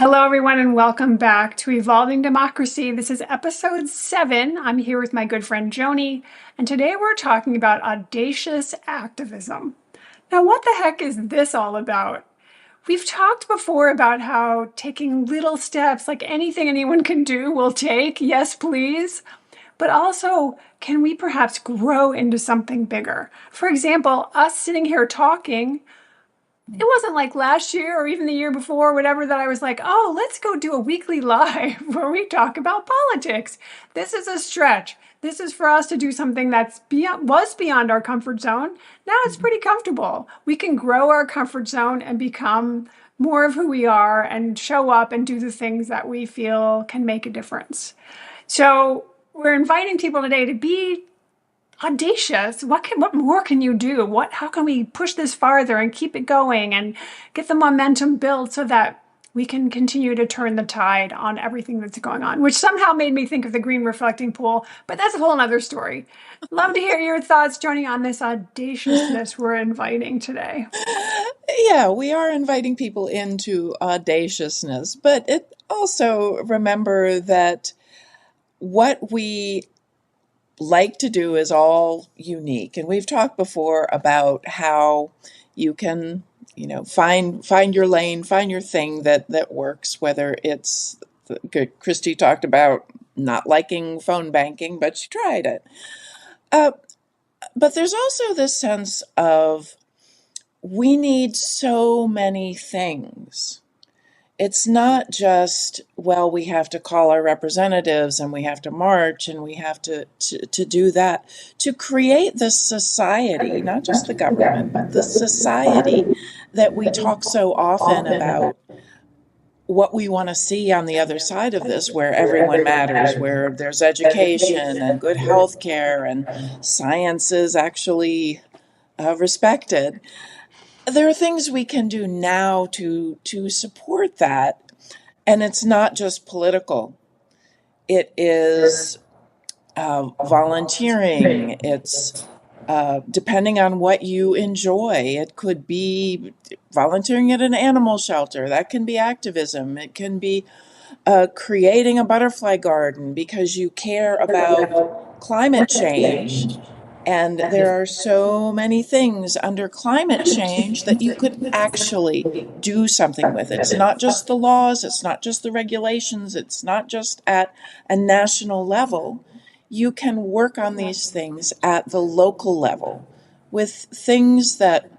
Hello, everyone, and welcome back to Evolving Democracy. This is episode 7. I'm here with my good friend Joni, and today we're talking about audacious activism. Now, what the heck is this all about? We've talked before about how taking little steps, like anything anyone can do, will take, yes, please. But also, can we perhaps grow into something bigger? For example, us sitting here talking. It wasn't like last year or even the year before, whatever, that I was like, oh, let's go do a weekly live where we talk about politics. This is a stretch. This is for us to do something was beyond our comfort zone. Now it's pretty comfortable. We can grow our comfort zone and become more of who we are and show up and do the things that we feel can make a difference. So we're inviting people today to be audacious. What more can you do? How can we push this farther and keep it going and get the momentum built so that we can continue to turn the tide on everything that's going on, which somehow made me think of the green reflecting pool, but that's a whole nother story. Love to hear your thoughts, Joni, on this audaciousness we're inviting today. Yeah, we are inviting people into audaciousness, but it also remember that what we like to do is all unique. And we've talked before about how you can, find your lane, find your thing that works, whether it's Christy talked about not liking phone banking, but she tried it. But there's also this sense of we need so many things. It's not just, well, we have to call our representatives and we have to march and we have to do that. To create this society, not just the government, but the society that we talk so often about, what we want to see on the other side of this, where everyone matters, where there's education and good health care and science is actually respected. There are things we can do now to support that, and it's not just political. It is volunteering. It's depending on what you enjoy. It could be volunteering at an animal shelter. That can be activism. It can be creating a butterfly garden because you care about climate change. And there are so many things under climate change that you could actually do something with. It's not just the laws, it's not just the regulations, it's not just at a national level. You can work on these things at the local level with things that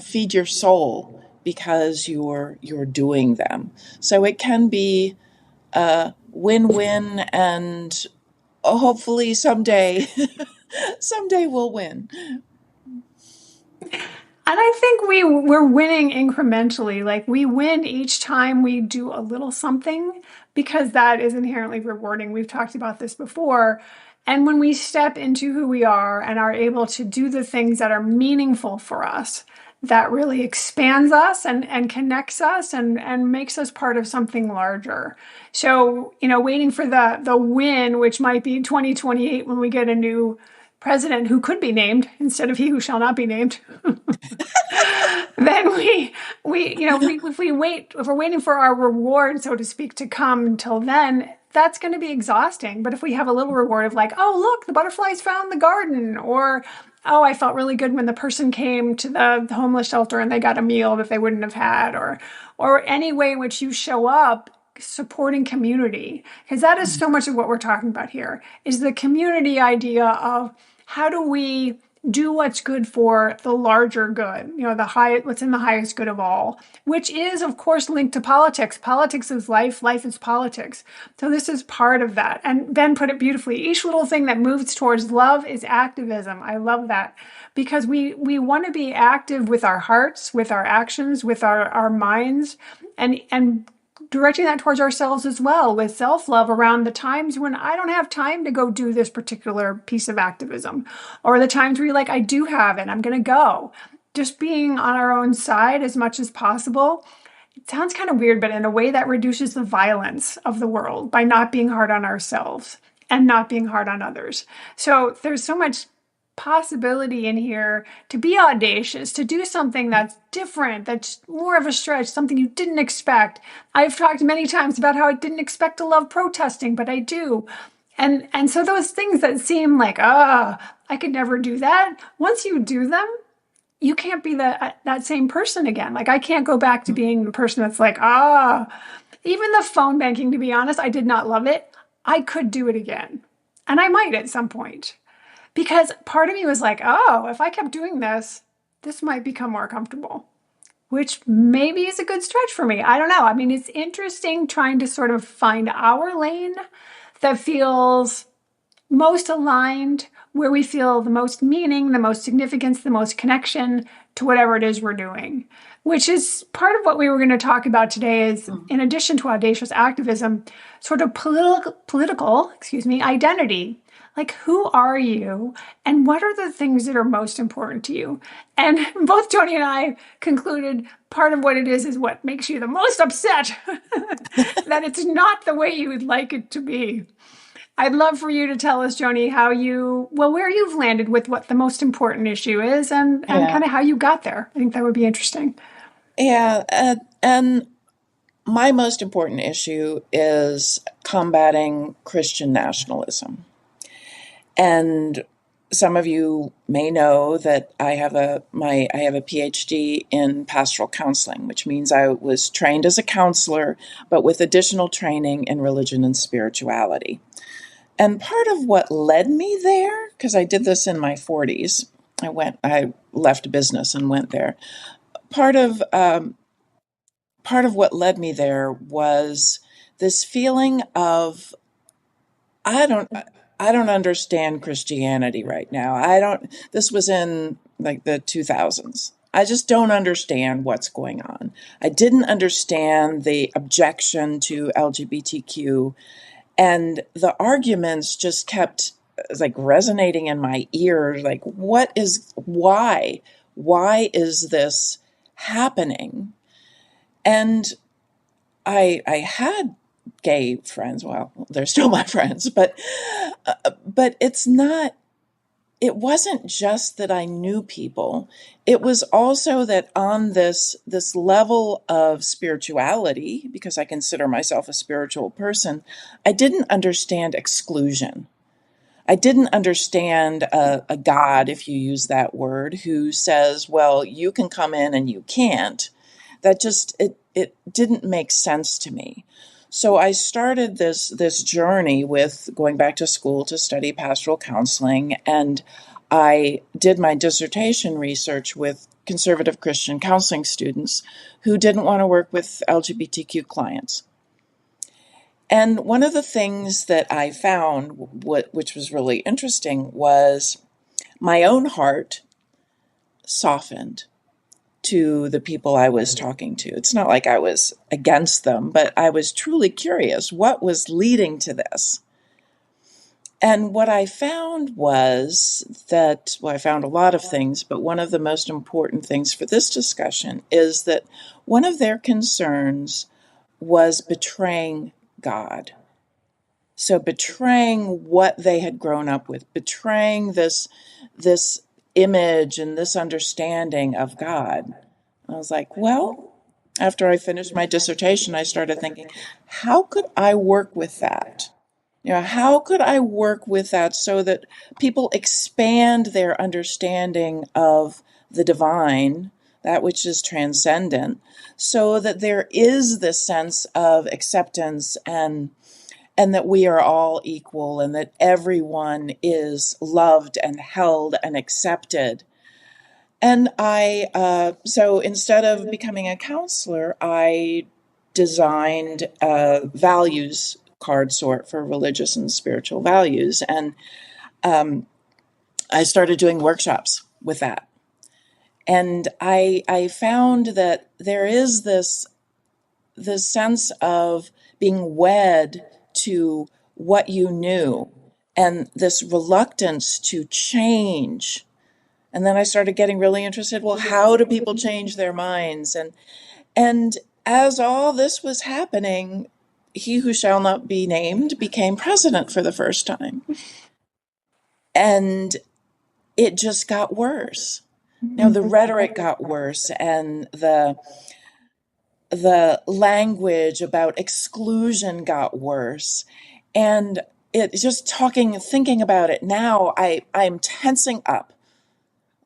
feed your soul because you're doing them. So it can be a win-win, and hopefully someday we'll win. And I think we're winning incrementally. Like we win each time we do a little something because that is inherently rewarding. We've talked about this before. And when we step into who we are and are able to do the things that are meaningful for us, that really expands us and connects us and makes us part of something larger. So, waiting for the win, which might be 2028 when we get a new president who could be named instead of he who shall not be named. Then if we're waiting for our reward, so to speak, to come until then, that's going to be exhausting. But if we have a little reward of like, oh, look, the butterflies found the garden, or, oh, I felt really good when the person came to the homeless shelter and they got a meal that they wouldn't have had, or any way in which you show up supporting community, because that is so much of what we're talking about here, is the community idea of how do we do what's good for the larger good, what's in the highest good of all, which is, of course, linked to politics. Politics is life, life is politics. So this is part of that. And Ben put it beautifully. Each little thing that moves towards love is activism. I love that because we want to be active with our hearts, with our actions, with our minds, and directing that towards ourselves as well, with self-love around the times when I don't have time to go do this particular piece of activism, or the times where you're like, I do have it, I'm going to go. Just being on our own side as much as possible. It sounds kind of weird, but in a way that reduces the violence of the world by not being hard on ourselves and not being hard on others. So there's so much possibility in here to be audacious, to do something that's different, that's more of a stretch, something you didn't expect. I've talked many times about how I didn't expect to love protesting, but I do. And so those things that seem like, I could never do that. Once you do them, you can't be that same person again. Like I can't go back to being the person that's like, even the phone banking, to be honest, I did not love it. I could do it again. And I might at some point. Because part of me was like, if I kept doing this, this might become more comfortable, which maybe is a good stretch for me. I don't know. I mean, it's interesting trying to sort of find our lane that feels most aligned, where we feel the most meaning, the most significance, the most connection to whatever it is we're doing, which is part of what we were going to talk about today is, in addition to audacious activism, sort of political, identity. Like, who are you and what are the things that are most important to you? And both Tony and I concluded part of what it is what makes you the most upset, that it's not the way you would like it to be. I'd love for you to tell us, Joni, where you've landed with what the most important issue is and Yeah. kind of how you got there. I think that would be interesting. Yeah. And my most important issue is combating Christian nationalism. And some of you may know that I have a Ph.D. in pastoral counseling, which means I was trained as a counselor, but with additional training in religion and spirituality. And part of what led me there, because I did this in my 40s, I left business and went there. Part of what led me there was this feeling of I don't I don't understand Christianity right now. This was in like the 2000s. I just don't understand what's going on. I didn't understand the objection to LGBTQ, and the arguments just kept like resonating in my ear. Like, why is this happening? And I had gay friends. Well, they're still my friends, but it wasn't just that I knew people. It was also that on this level of spirituality, because I consider myself a spiritual person, I didn't understand exclusion. I didn't understand a God, if you use that word, who says, well, you can come in and you can't. That just, it didn't make sense to me. So I started this journey with going back to school to study pastoral counseling, and I did my dissertation research with conservative Christian counseling students who didn't want to work with LGBTQ clients. And one of the things that I found, which was really interesting, was my own heart softened to the people I was talking to. It's not like I was against them, but I was truly curious what was leading to this. And what I found was that, well, I found a lot of things, but one of the most important things for this discussion is that one of their concerns was betraying God. So betraying what they had grown up with, betraying this image and this understanding of God. I was like, well, after I finished my dissertation, I started thinking, how could I work with that? How could I work with that so that people expand their understanding of the divine, that which is transcendent, so that there is this sense of acceptance and that we are all equal and that everyone is loved and held and accepted. And so instead of becoming a counselor, I designed a values card sort for religious and spiritual values. And I started doing workshops with that. And I found that there is this sense of being wed to what you knew and this reluctance to change. And then I started getting really interested. Well, how do people change their minds? And as all this was happening, he who shall not be named became president for the first time. And it just got worse. Now the rhetoric got worse, and the language about exclusion got worse. And it just thinking about it now, I'm tensing up.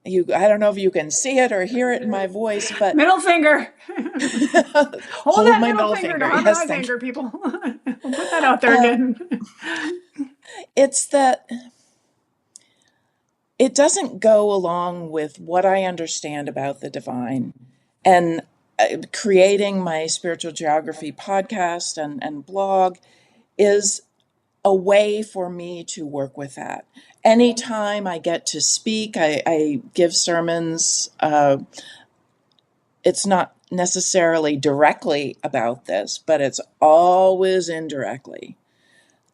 I don't know if you can see it or hear it in my voice, but Middle finger. Hold hold that my middle middle finger to finger. Yes, harmonize thank you. anger, people. We'll put that out there Um, again. it's that it doesn't go along with what I understand about the divine. And creating my spiritual geography podcast and blog is a way for me to work with that. Anytime I get to speak, I give sermons. It's not necessarily directly about this, but it's always indirectly.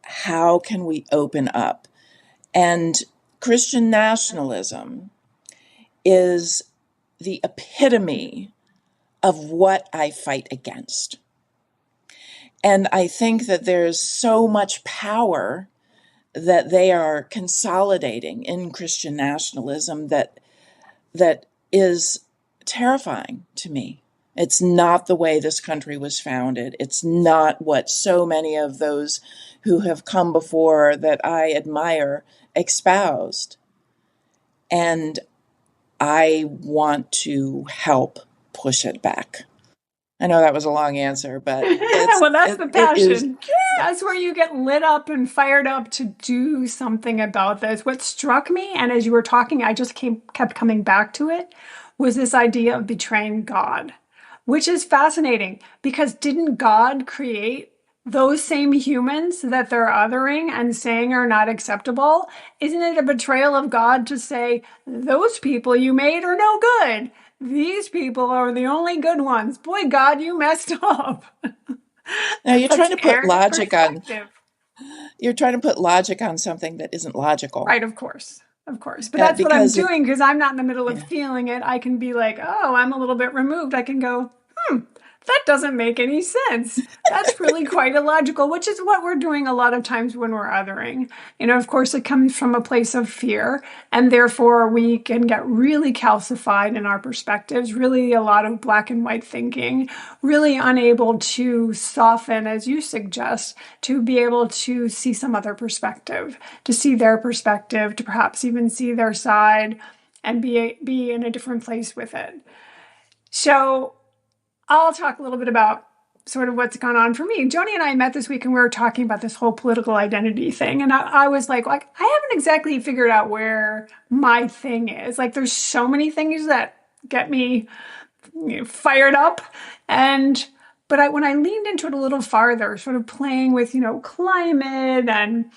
How can we open up? And Christian nationalism is the epitome of what I fight against. And I think that there's so much power that they are consolidating in Christian nationalism that is terrifying to me. It's not the way this country was founded. It's not what so many of those who have come before that I admire espoused. And I want to help push it back. I know that was a long answer, but Well, that's the it is. passion. That's where you get lit up and fired up to do something about this. What struck me, and as you were talking, I just kept coming back to it, was this idea of betraying God, which is fascinating because didn't God create those same humans that they're othering and saying are not acceptable? Isn't it a betrayal of God to say, those people you made are no good? These people are the only good ones. Boy, God, you messed up. Now That's such an arrogant perspective. you're trying to put logic on something that isn't logical. Right, of course. Of course. But that's what I'm Because doing because I'm not in the middle of yeah. feeling it. I can be like, oh, I'm a little bit removed. I can go, that doesn't make any sense. That's really quite illogical, which is what we're doing a lot of times when we're othering. Of course, it comes from a place of fear, and therefore we can get really calcified in our perspectives, really a lot of black and white thinking, really unable to soften, as you suggest, to be able to see some other perspective, to see their perspective, to perhaps even see their side and be in a different place with it. So I'll talk a little bit about sort of what's gone on for me. Joni and I met this week and we were talking about this whole political identity thing. And I was like, I haven't exactly figured out where my thing is. Like, there's so many things that get me fired up. But when I leaned into it a little farther, sort of playing with, climate and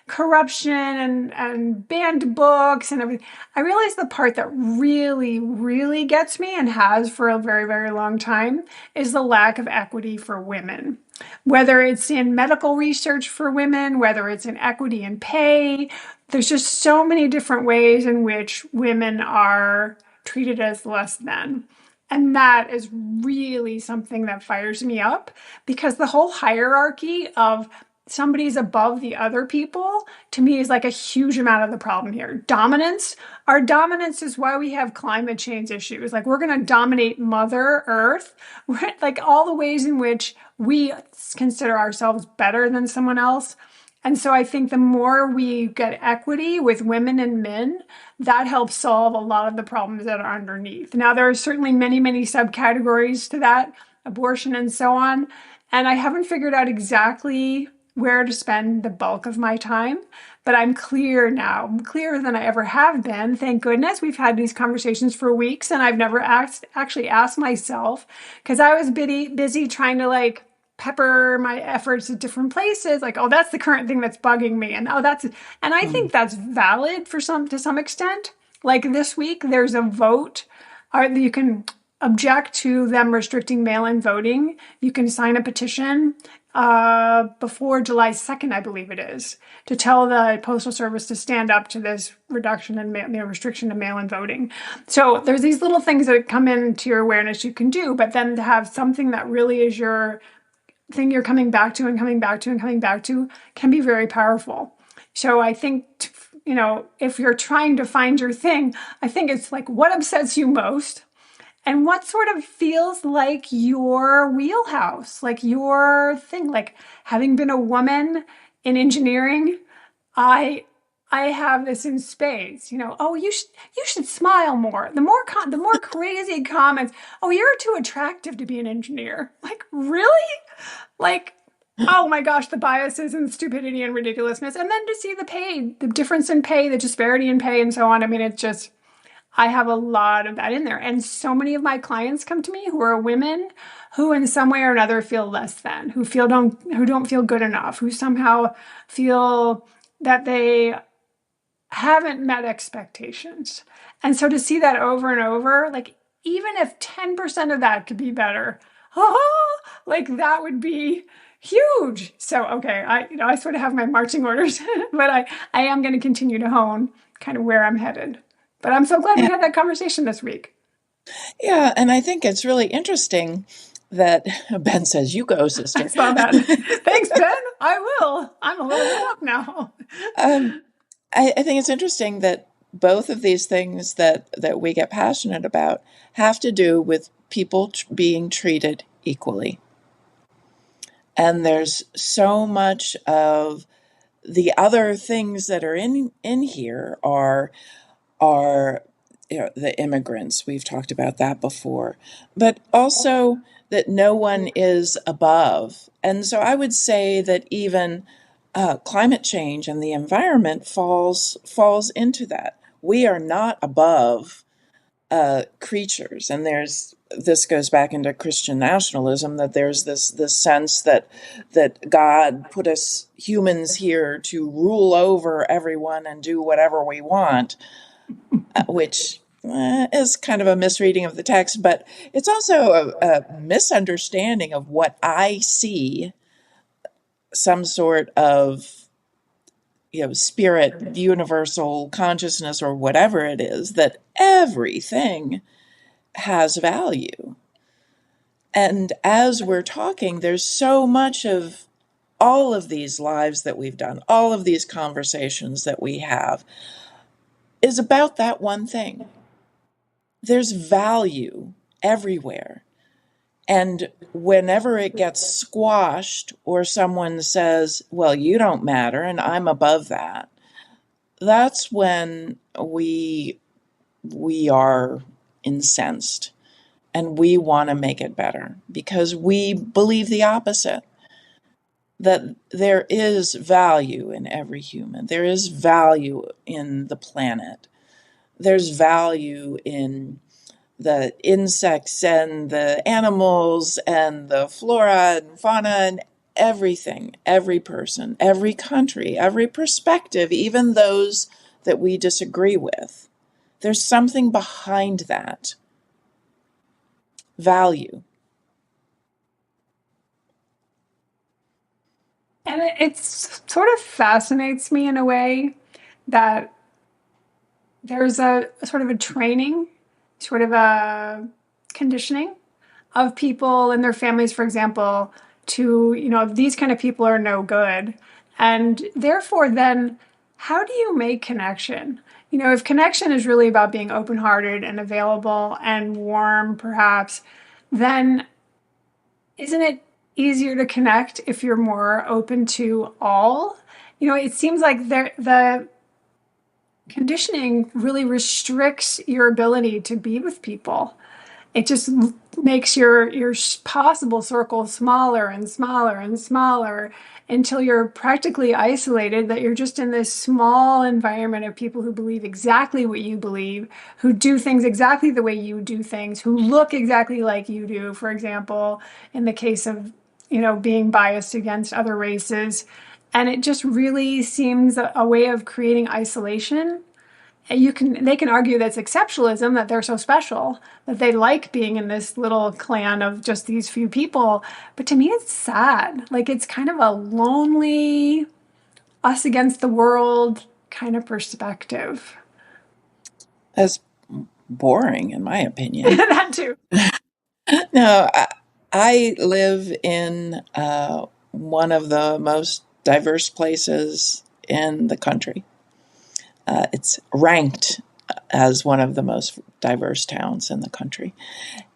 corruption and banned books and everything, I realized the part that really, really gets me and has for a very, very long time is the lack of equity for women. Whether it's in medical research for women, whether it's in equity in pay, there's just so many different ways in which women are treated as less than. And that is really something that fires me up because the whole hierarchy of somebody's above the other people to me is like a huge amount of the problem here. Dominance. Our dominance is why we have climate change issues. Like, we're going to dominate Mother Earth. Like, all the ways in which we consider ourselves better than someone else. And so I think the more we get equity with women and men, that helps solve a lot of the problems that are underneath. Now, there are certainly many, many subcategories to that, abortion and so on. And I haven't figured out exactly where to spend the bulk of my time, but I'm clear now. I'm clearer than I ever have been. Thank goodness. We've had these conversations for weeks, and I've never actually asked myself because I was busy trying to pepper my efforts at different places, like, oh, that's the current thing that's bugging me, and I think that's valid to some extent. Like, this week there's a vote, or you can object to them restricting mail-in voting. You can sign a petition before July 2nd, I believe it is, to tell the Postal Service to stand up to this reduction in restriction of mail-in voting. So there's these little things that come into your awareness you can do, but then to have something that really is your thing you're coming back to and coming back to and coming back to can be very powerful. So I think if you're trying to find your thing, I think it's like what upsets you most and what sort of feels like your wheelhouse, like your thing. Like having been a woman in engineering, I I have this in spades. Oh, you should smile more. The more crazy comments. Oh, you're too attractive to be an engineer. Like, really? Like, oh my gosh, the biases and stupidity and ridiculousness. And then to see the pay, the difference in pay, the disparity in pay and so on. I mean, it's just I have a lot of that in there. And so many of my clients come to me who are women who in some way or another feel less than, who don't feel good enough, who somehow feel that they haven't met expectations. And so to see that over and over, like even if 10% of that could be better, oh, like that would be huge. So okay, I sort of have my marching orders, but I am going to continue to hone kind of where I'm headed. But I'm so glad we Yeah, had that conversation this week. yeah, and I think it's really interesting that Ben says, "You go, I sister." saw that. Thanks, Ben. I will. I'm a little lit up now. um, I think it's interesting that both of these things that we get passionate about have to do with people being treated equally. And there's so much of the other things that are in here are the immigrants. We've talked about that before, but also that no one is above. And so I would say that even climate change and the environment falls into that. We are not above creatures, and this goes back into Christian nationalism, that there's this sense that God put us humans here to rule over everyone and do whatever we want, which is kind of a misreading of the text, but it's also a misunderstanding of what I see, some sort of spirit, universal consciousness, or whatever it is, that everything has value. And as we're talking, there's so much of all of these lives that we've done, all of these conversations that we have, is about that one thing. There's value everywhere. And whenever it gets squashed or someone says, well, you don't matter and I'm above that, that's when we are incensed and we want to make it better because we believe the opposite, that there is value in every human. There is value in the planet. There's value in the insects and the animals and the flora and fauna and everything, every person, every country, every perspective, even those that we disagree with. There's something behind that value. And it sort of fascinates me in a way that there's a sort of a training, sort of a conditioning of people and their families, for example, to, these kind of people are no good. And therefore, then, how do you make connection? If connection is really about being open hearted and available and warm, perhaps, then isn't it easier to connect if you're more open to all? It seems like the conditioning really restricts your ability to be with people. It just makes your possible circle smaller and smaller and smaller until you're practically isolated, that you're just in this small environment of people who believe exactly what you believe, who do things exactly the way you do things, who look exactly like you do, for example, in the case of, being biased against other races. And it just really seems a way of creating isolation. They can argue that's exceptionalism, that they're so special, that they like being in this little clan of just these few people. But to me, it's sad. Like it's kind of a lonely, us against the world kind of perspective. That's boring, in my opinion. That too. No, I live in one of the most diverse places in the country. It's ranked as one of the most diverse towns in the country.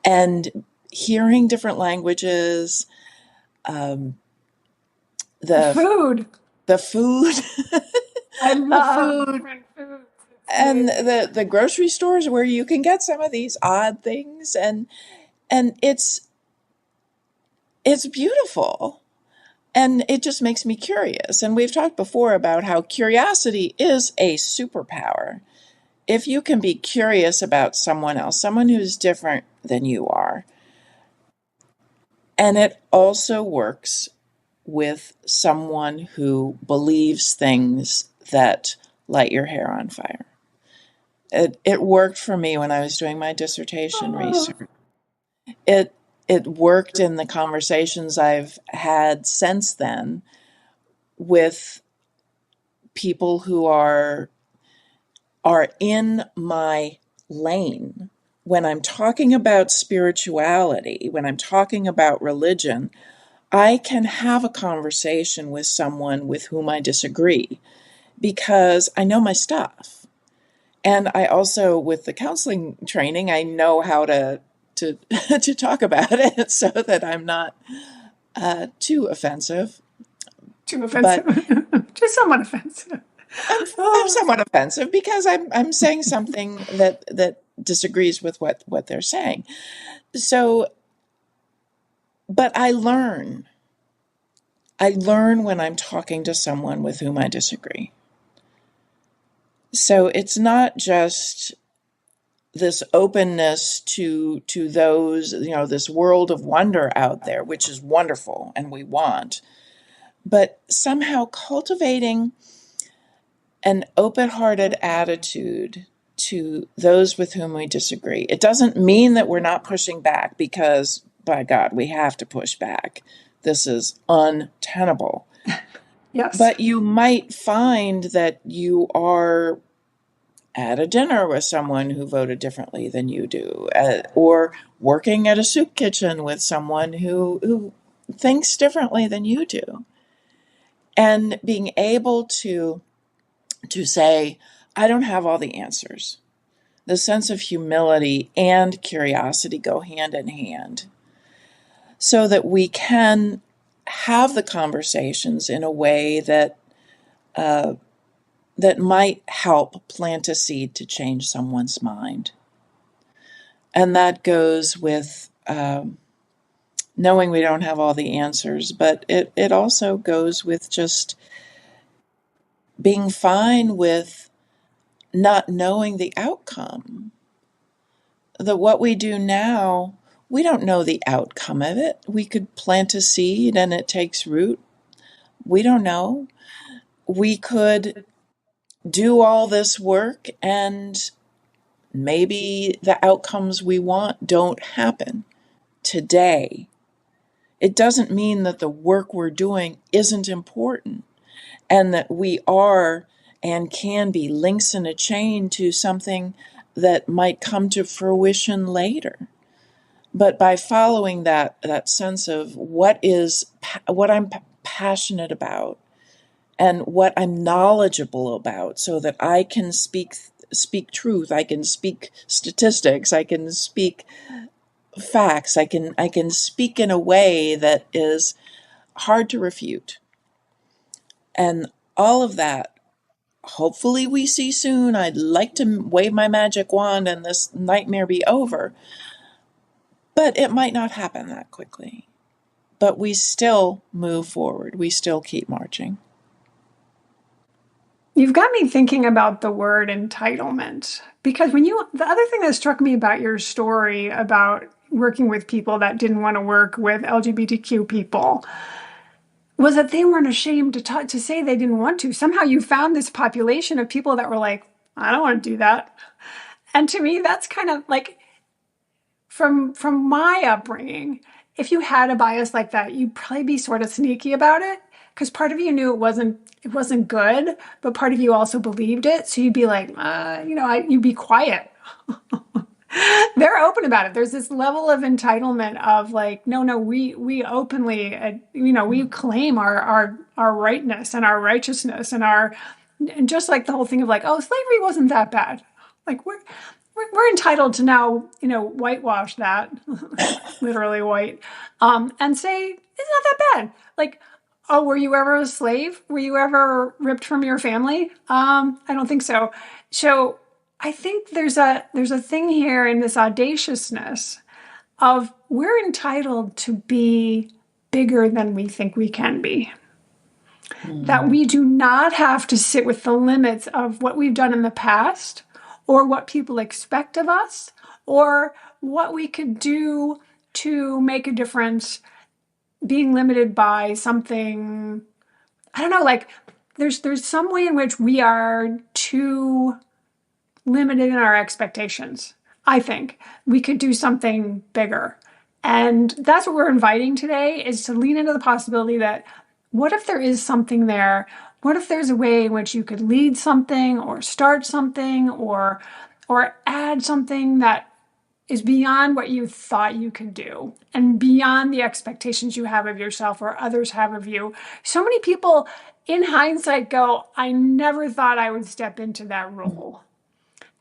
And hearing different languages, um, The the food. the food, I the love food, different foods. It's and amazing. the grocery stores where you can get some of these odd things, and it's beautiful. And it just makes me curious. And we've talked before about how curiosity is a superpower. If you can be curious about someone else, someone who's different than you are, and it also works with someone who believes things that light your hair on fire. It worked for me when I was doing my dissertation Oh, research. It it worked in the conversations I've had since then with people who are in my lane. When I'm talking about spirituality, when I'm talking about religion, I can have a conversation with someone with whom I disagree because I know my stuff. And I also, with the counseling training, I know how to to talk about it so that I'm not too offensive. too offensive. But Just somewhat offensive. I'm Oh, somewhat offensive because I'm saying something that disagrees with what they're saying. So, but I learn when I'm talking to someone with whom I disagree. So it's not just this openness to those, this world of wonder out there, which is wonderful and we want, but somehow cultivating an open-hearted attitude to those with whom we disagree. It doesn't mean that we're not pushing back because, by God, we have to push back. This is untenable. yes. But you might find that you are at a dinner with someone who voted differently than you do, or working at a soup kitchen with someone who thinks differently than you do. And being able to say, I don't have all the answers. The sense of humility and curiosity go hand in hand so that we can have the conversations in a way uh, that might help plant a seed to change someone's mind. And that goes with knowing we don't have all the answers, but it also goes with just being fine with not knowing the outcome. That what we do now, we don't know the outcome of it. We could plant a seed and it takes root. We don't know. We could do all this work and maybe the outcomes we want don't happen today. It doesn't mean that the work we're doing isn't important and that we are and can be links in a chain to something that might come to fruition later. But by following that sense of what I'm passionate about and what I'm knowledgeable about, so that I can speak truth, I can speak statistics, I can speak facts, I can speak in a way that is hard to refute, and all of that. Hopefully, we see soon. I'd like to wave my magic wand and this nightmare be over, but it might not happen that quickly. But we still move forward. We still keep marching. You've got me thinking about the word entitlement because the other thing that struck me about your story about working with people that didn't want to work with LGBTQ people was that they weren't ashamed to say they didn't want to. Somehow you found this population of people that were like, I don't want to do that. And to me, that's kind of like from my upbringing, if you had a bias like that, you'd probably be sort of sneaky about it because part of you knew it wasn't good, but part of you also believed it. So you'd be like, you'd be quiet. They're open about it. There's this level of entitlement of like, no, no, we openly, we claim our rightness and our righteousness and our And just like the whole thing of like, oh, slavery wasn't that bad. Like we're entitled to now, whitewash that, literally white, and say it's not that bad. Like, oh, were you ever a slave? Were you ever ripped from your family? I don't think so. So I think there's a thing here in this audaciousness of we're entitled to be bigger than we think we can be. That Mm. we do not have to sit with the limits of what we've done in the past or what people expect of us or what we could do to make a difference being limited by something. I don't know, like there's some way in which we are too limited in our expectations. I think we could do something bigger. And that's what we're inviting today, is to lean into the possibility that what if there is something there? What if there's a way in which you could lead something or start something or add something that is beyond what you thought you could do and beyond the expectations you have of yourself or others have of you. So many people in hindsight go, I never thought I would step into that role.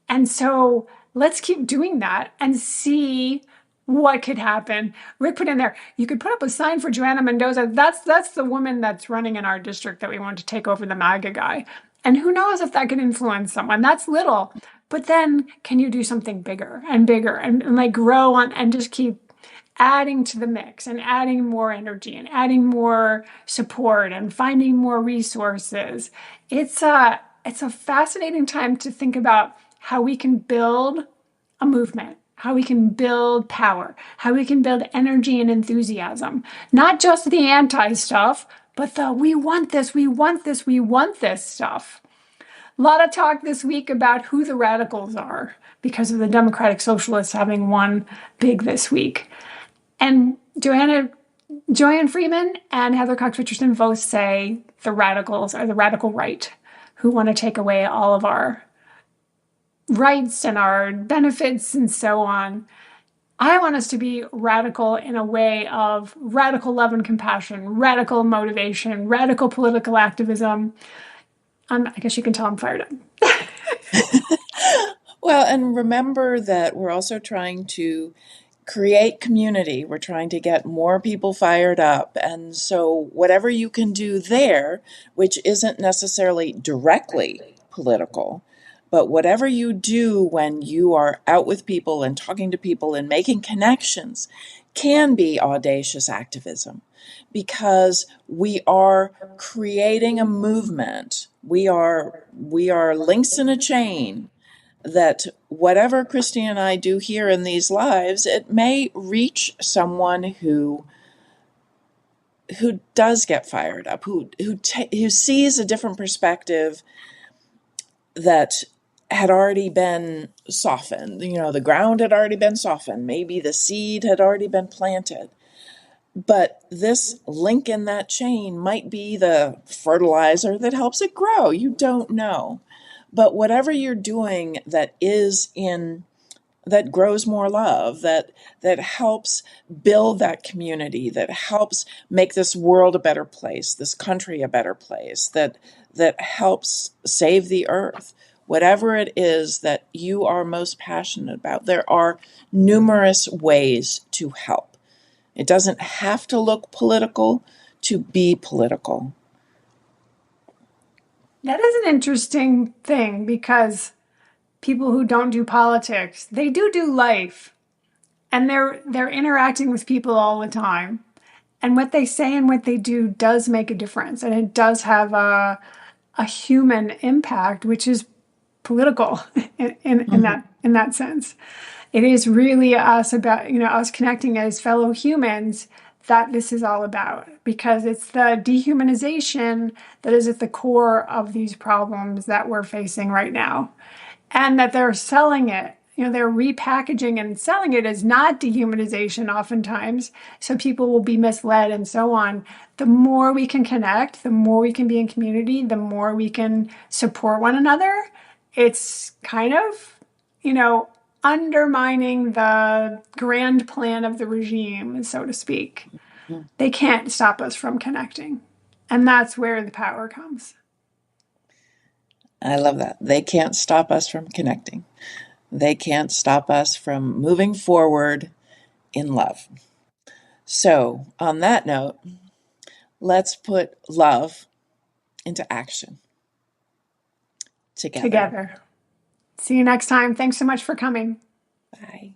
And so let's keep doing that and see what could happen. Rick put in there, you could put up a sign for Joanna Mendoza. That's the woman that's running in our district that we want to take over the MAGA guy. And who knows if that could influence someone? That's little. But then can you do something bigger and like grow on and just keep adding to the mix and adding more energy and adding more support and finding more resources. It's a fascinating time to think about how we can build a movement, how we can build power, how we can build energy and enthusiasm. Not just the anti stuff, but the we want this, we want this, we want this stuff. A lot of talk this week about who the radicals are because of the Democratic Socialists having won big this week. And Joanne Freeman and Heather Cox Richardson both say the radicals are the radical right who want to take away all of our rights and our benefits and so on. I want us to be radical in a way of radical love and compassion, radical motivation, radical political activism. I guess you can tell I'm fired up. Well, and remember that we're also trying to create community. We're trying to get more people fired up. And so, whatever you can do there, which isn't necessarily directly political, but whatever you do when you are out with people and talking to people and making connections can be audacious activism because we are creating a movement. We are links in a chain that whatever Christy and I do here in these lives, it may reach someone who does get fired up, who sees a different perspective that had already been softened. The ground had already been softened. Maybe the seed had already been planted. But this link in that chain might be the fertilizer that helps it grow. You don't know. But whatever you're doing that grows more love, that helps build that community, that helps make this world a better place, this country a better place, that helps save the earth. Whatever it is that you are most passionate about, there are numerous ways to help. It doesn't have to look political to be political. That is an interesting thing because people who don't do politics, they do life and they're interacting with people all the time. And what they say and what they do does make a difference. And it does have a human impact, which is political Mhm. in that sense. It is really us about, us connecting as fellow humans that this is all about because it's the dehumanization that is at the core of these problems that we're facing right now. And that they're selling it. They're repackaging and selling it as not dehumanization oftentimes. So people will be misled and so on. The more we can connect, the more we can be in community, the more we can support one another. It's kind of, undermining the grand plan of the regime, so to speak. They can't stop us from connecting. And that's where the power comes. I love that. They can't stop us from connecting. They can't stop us from moving forward in love. So, on that note, let's put love into action together. Together. See you next time. Thanks so much for coming. Bye.